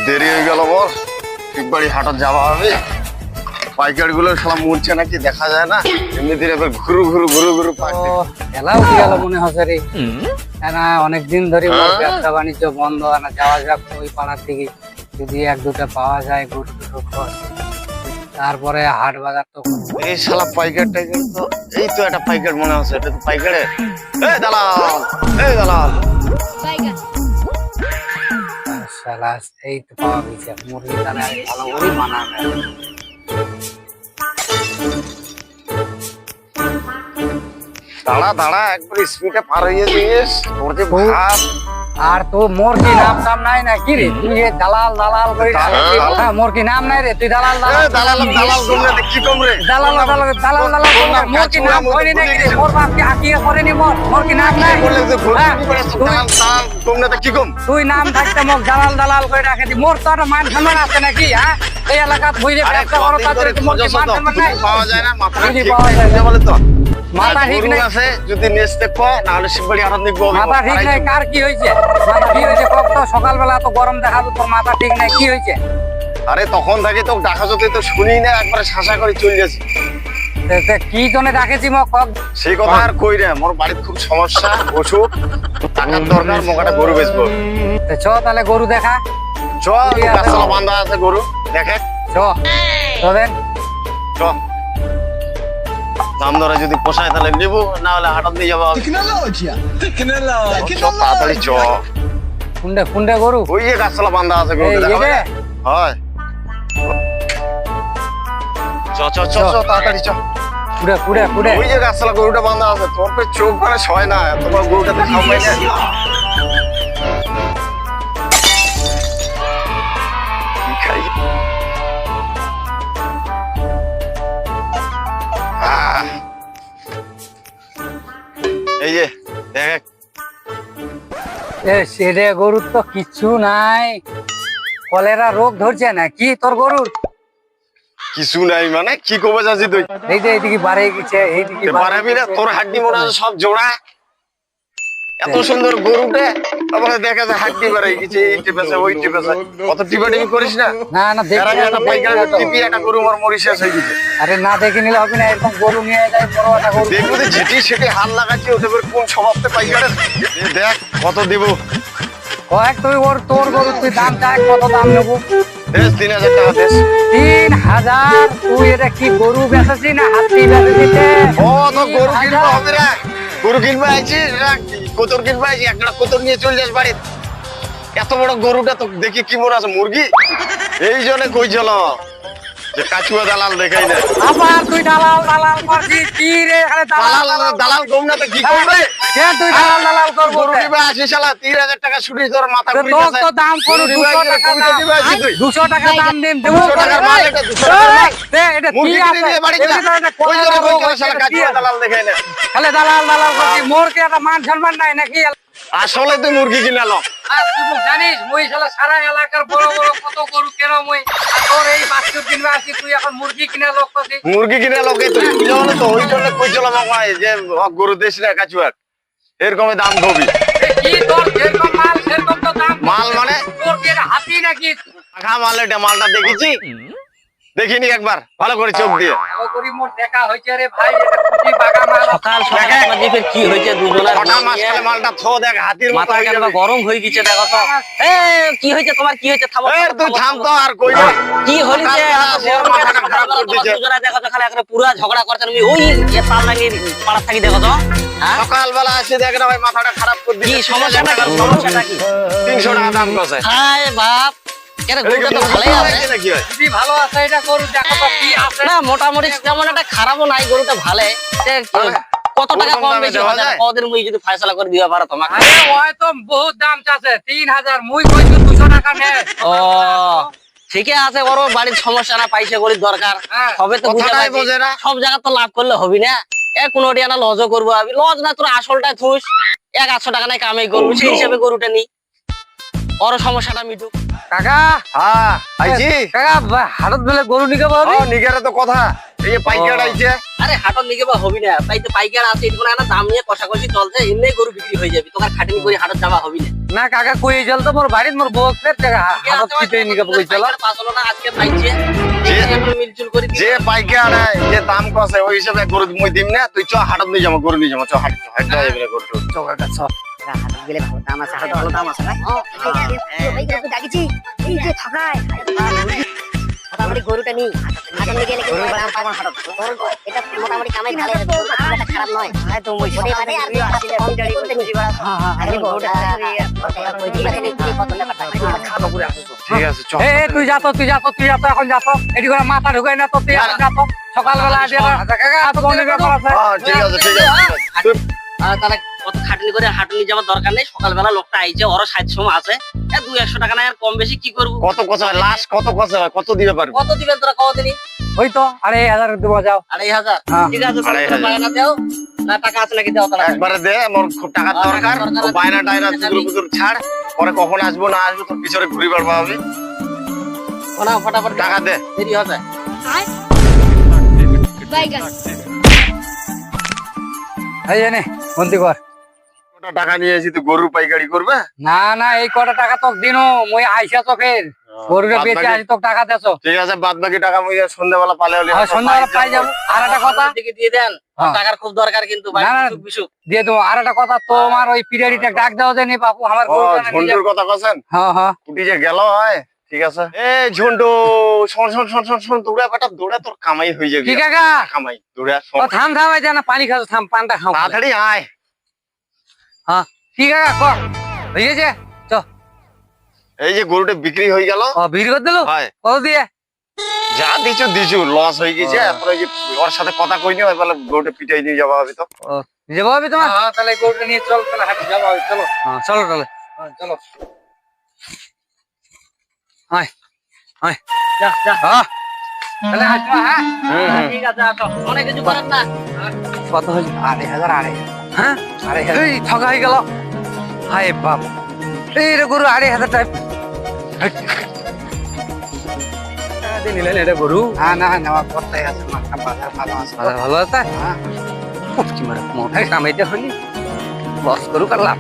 দেরি হয়ে গেল বল, ঠিকবাড়ি হাটত যাওয়া হবে। পাইকারি গুলো সব মরছে নাকি দেখা যায় না, এমনি দিন এবার ঘুরু ঘুরু ঘুরু ঘুরু পাচ্ছে। খেলা উঠে গেল মনে হচ্ছে রে। না অনেকদিন ধরে ব্যবসা বাণিজ্য বন্ধ, না যাওয়া যাক ওই পাড়ার দিকে, যদি এক দুটা পাওয়া যায় গরু দুটো খোঁজ। তারপরে হাট বাজার তো এই শালা পাইকার টাইকার তো, এই তো একটা পাইকার মনে হচ্ছে, এটা তো পাইকারে। এই দালাল, এই দালাল। শালা এই তো পাওয়া গেছে মুরগি দানা, ভালো করে বানাবে। দাঁড়া দাঁড়া, একবার স্পিডে পার হয়ে দিস, তোর যে ভাব। আর তো মোর কি নাম টাম নাই না কি রে, তুই এ দালাল দালাল করে হ্যাঁ, মোর কি নাম নাই রে, তুই দালাল দালাল দালাল দালাল তোমরা কি কম রে? দালাল দালাল দালাল দালাল মোর কি নাম হয়নি নাকি রে, মোর বাপ কি হাকিয়ে করেনি, মোর কি নাম নাই? বললে যে ঘুরু করে দালাল দালাল তোমরা তো কি কম? তুই নাম থাকতে মোক দালাল দালাল করে রাখে দি, মোর তো একটা মান সম্মান আছে নাকি? হ্যাঁ, এই এলাকাত বুঝে ব্যবসা করো তাদের মোর কি মান সম্মান নাই? পাওয়া যায় না, মাথা ঠিক পাওয়া যায় না বলে তো। মাথা ঠিক নাই, আছে যদি নেস্তে কো না হলে শিববাড়ি আরো দেখবো। মাথা ঠিক নাই, কার কি হয়েছে? মাথা ঠিক হয়েছে কক তো, সকালবেলা তো গরম দেখাবো, তোর মাথা ঠিক নাই, কি হয়েছে? আরে তখন থেকে তো ডাকা যদি তো শুনি না, একবারে শাসা করে চলে যাচ্ছি। কি জন্য ডাকেছি মোক কক? সেই কথা আর কই রে, মোর বাড়িতে খুব সমস্যা, ওষুধ টাকার দরকার, মোকাটা গরু বেচবো। চ তাহলে গরু দেখা, চ গাছতলা বান্ধা আছে গরু দেখে, চ তবে চ দাম দরে যদি পোষায় তাহলে নিবো, না হলে হাটত নিয়ে যাবো। চ তাড়াতাড়ি চ, কুন্ডে কুন্ডে গরু ওই যে গাছতলা বান্ধা আছে গরু এই দেখা যে হয়। চ চ চ চ তাড়াতাড়ি চ, কুড়ে কুড়ে কুড়ে ওই যে গাছতলা গরুটা বান্ধা আছে, তোর তো চোখ মানে সয় না, তোমার গরুটাতে খাও পাই না। কি খাই? আহ, এই যে দেখ, এ সেরে গরুর তো কিচ্ছু নাই, কলেরা রোগ ধরছে না কি তোর গরুর? কিছু নাই মানে কি কবে যাচ্ছি তুই? এই যে এইদিকে বাড়ে গেছে, এইদিকে পারাবি না, তোর হাড্ডি মনে হয় সব জোড়া, এত সুন্দর গরুটা তারপরে দেখা যায় হাড্ডি বাড়াই গেছে, এই টিপেছে ওই টিপেছে, অত টিপাটিপি করিস না। না না এর আগে একটা পাইকারি টিপি একটা গরু আমার মরি শেষ হয়ে গেছে। আরে না দেখে নিলে হবে না, এরকম গরু নিয়ে যায় বড় একটা গরু। দেখবো যে ঝিটি সেটি হাল লাগাচ্ছি, ওদের কোন স্বভাবতে পাইকারের। এই দেখ কত দিব, কয়েক তুই ওর তোর গরু তুই দাম চাই, কত দাম নেবো? বেশ 3,000 টাকা বেশ। 3,000? তুই এটা কি গরু বেচেছি না হাতি বেচেছিস? ও তো গরু কিনবো হবে না, গরু কিনবো আইছি, কোতর কিনবো আইছি, একটা কোতর নিয়ে চলে যাস বাড়িতে। এত বড় গরুটা তো দেখি কি মনে আছে মুরগি, এই জন্য কই চল যে কাচুয়া দালাল দেখাই না। আবার তুই দালাল দালাল করছিস কি রে? এখানে দালাল দালাল দালাল কম না তো কি করবে? কে তুই দালাল দালাল করবো? গরু নিবে আসি শালা 3,000 টাকা শুনিস, তোর মাথা ঘুরে তোর গেছে। তো দাম করু 200 টাকা দাম, নিবে আসি তুই 200 টাকা দাম দিন, 200 টাকার মাল এটা, 200 টাকার মাল। এটা কি মুরগি কিনে আছে? নিয়ে বাড়ি যা, ওই জন্য কই চল শালা কাচুয়া দালাল দেখাই না। খালি দালাল দালাল করছিস, মোর কি একটা মান সম্মান নাই নাকি? আসলে তুই মুরগি কিনে লো, আর তুই জানিস মুই শালা সারা এলাকার বড় বড় কত গরু কেন মুই, আর তোর এই বাছুর কিনবে আসি, তুই এখন মুরগি কিনে লোক করছিস। মুরগি কিনে লোকে তুই কি জানো তো, ওই জন্য কই চল আমাকে যে গরু দেশ না কাচুয়া এরকমই দাম ধবি। কি তোর যেরকম মাল সেরকম তো দাম। মাল মানে তোর কি এটা হাতি নাকি? পাখা মাল, এটা মালটা দেখেছি দেখিনি একবার ভালো করে চোখ দিয়ে। ও করি মোর দেখা হইছে রে ভাই, এটা কুটি বাগা মাল। সকাল সকাল আমাদের কি হয়েছে দুজনের কটা মাস খালে মালটা থো দেখ, হাতির মতো মাথা হয়ে কেন যাবে। গরম হয়ে গেছে দেখো তো। এ কি হয়েছে তোমার, কি হয়েছে? থামো এই তুই থাম তো, আর কই না কি হয়েছে? মাথাটা খারাপ করে দিয়েছে। দুজনে দেখো তো খালি একটা পুরা ঝগড়া করছেন, আমি ওই পাল লাগিয়ে পাড়া থাকি দেখো তো। হ্যাঁ সকালবেলা এসে দেখ না ভাই মাথাটা খারাপ করে কি দিয়েছে। সমস্যাটা কি? সমস্যাটা কি? 300 টাকা দাম কছে। হায় বাপ, কেন গরুটা তো ভালোই আছে। নাকি হয়? যদি ভালো আছে এটা গরু দেখো তো কি আছে। না মোটামুটি তেমন একটা খারাপও নাই, গরুটা ভালো। কত টাকা কম বেশি দেওয়া হবে? যায়? কদিন মুই যদি ফয়সালা করে দিবা পারো তোমাকে। আরে ওই তো বহুত দাম চাচ্ছে, 3,000, মুই কইছি 200 টাকা নে। ও ঠিকই আছে, ওর বাড়ির সমস্যা না, পাইছে গরিব দরকার হ্যাঁ, হবে তো বুঝে কথাটাই পাইছি। বোঝে না। সব জায়গা তো লাভ করলে হবি না, এ কোনোটি না লজও করবো, আমি লজ না তোর আসলটাই থুস, 800 টাকা নাই কামাই করবো, সেই হিসাবে গরুটা নি, ওর সমস্যাটা মিটুক। কাকা হ্যাঁ আইছি। কাকা হাটত বেলে গরু নিকে ও পাবি? নিগারে তো কথা, এই যে পাইকার আইছে। আরে হাটত নিকে বা হবি না, তাই তো পাইকার আছে, এরকম একটা দাম নিয়ে কষাকষি চলছে, এমনি গরু বিক্রি হয়ে যাবে, তোর খাটিনি করে হাটত যাওয়া হবি না। না কাকা কই চল তো মোর বাড়িত মোর বউ হাতত পিতে নিকে কই চল পাঁচলো না আজকে পাইছে মিলচুল করে যে পাইকে আড়াই যে দাম কসে ওই হিসাবে গরু মই দিম না তুই চ হাটত নিয়ে যাবো গরু নিয়ে যাবো চ হাট হাট যাবে গরু চ কাকা চ গেলে ভালো দাম আছে, হাটে ভালো দাম আছে ভাই। ভাই কাকু ডাকিছি, এই যে ঠকায় মোটামুটি গরুটা নি হাটে নিয়ে গেলে গরু দাম পাবো হাটে। এটা মোটামুটি কামাই ভালো আছে, গরু খুব খারাপ নয়। হ্যাঁ তো ওই ওটাই বাদে আর আসলে কম দাঁড়ি করতে নি। আরে গরুটা ওই ঠিক আছে নি তুমি কত ব্যাপারটা খাবো পুরো আসছো। ঠিক আছে চ এ তুই যা তো এখন যা তো এডি করে মাথা ঢুকাই না তো তুই এখন যা তো সকালবেলা আজ কাকা তো কোন ব্যাপার আছে ঠিক আছে ঠিক আছে তাহলে কত খাটনি করে হাটুনি যাওয়ার দরকার নেই, সকালবেলা লোকটা আইছে ওর 60 সময় আছে, 200 টাকা না আর কম বেশি কি করবো? কত কসে হয় লাস্ট কত কসে হয় কত দিবে পারবি কত দিবেন তোরা কতদিনই? ওই তো 2500 দেবো যাও 2500। হ্যাঁ। ঠিক আছে, 2500 বায়না দাও না, টাকা আছে নাকি দাও তাহলে। একবারে দে আমার খুব টাকার দরকার ও বায়না টায়না চুগুর ছাড় পরে কখন আসবো না আসবো তোর পিছনে ঘুরি পারবা হবে ওনা ফটাফট টাকা দে দেরি হবে। এই জানে বন্দি কর কত টাকা নিয়ে এসে তুই গরু পাইকারি করবে না না এই কটা টাকা তোক দিনো মই আইসা তোকের গরুরে বাদ বেচে বাকি- আসি তোক টাকা দেছো ঠিক আছে বাদ বাকি টাকা মুই সন্ধ্যাবেলা পালে হলে সন্ধ্যাবেলা পাই যাবো আর একটা কথা দিকে দিয়ে দেন, হ্যাঁ। টাকার খুব দরকার কিন্তু ভাই, না, না। বিশুক বিশুক। দিয়ে দেবো আর একটা কথা তোমার ওই পিরিয়ডিটা ডাক দেওয়া যায় নি বাপু আমার ও গরুটা নাকি ঝন্টুর কথা কছেন হ্যাঁ হ্যাঁ কুটি যে গেল হয় ঠিক আছে এ ঝন্টু শোন শোন শোন শোন শোন দৌড়া বেটা দৌড়া তোর কামাই হয়ে যাবে কি কাকা কামাই দৌড়া শোন ও থাম থাম এই যে না পানি খাও থাম পানটা খাও তাড়াতাড়ি আয় হ্যাঁ কি কাকা কর হয়ে গেছে চ এই যে গরুটা বিক্রি হয়ে গেল ও ভিড় করে দিল হয় কত দিয়ে যা দিছু দিছু লস হয়ে গেছে এখন ওই যে ওর সাথে কথা কইনি ওই বলে গরুটা পিটাই নিয়ে যাওয়া হবে তো ও যাবো হবে তোমার হ্যাঁ তাহলে গরুটা নিয়ে চল তাহলে হাঁটে যাবো হবে চলো হ্যাঁ চলো তাহলে চলো আয় আয় যা যা, হ্যাঁ তাহলে আসবো হ্যাঁ ঠিক আছে আসো, অনেক কিছু করেন না। কত হয়েছে 2500 হ্যাঁ 2500 এই ঠকা হয়ে গেল হায় বাপ এই রে গরু 2500 টাইপ নিলেন এটা গরু না নেওয়ার পরটাই আছে মাথা বাজার ভালো আছে ভালো আছে হ্যাঁ মোটাই কামাইতে হলি লস করুক আর লাভ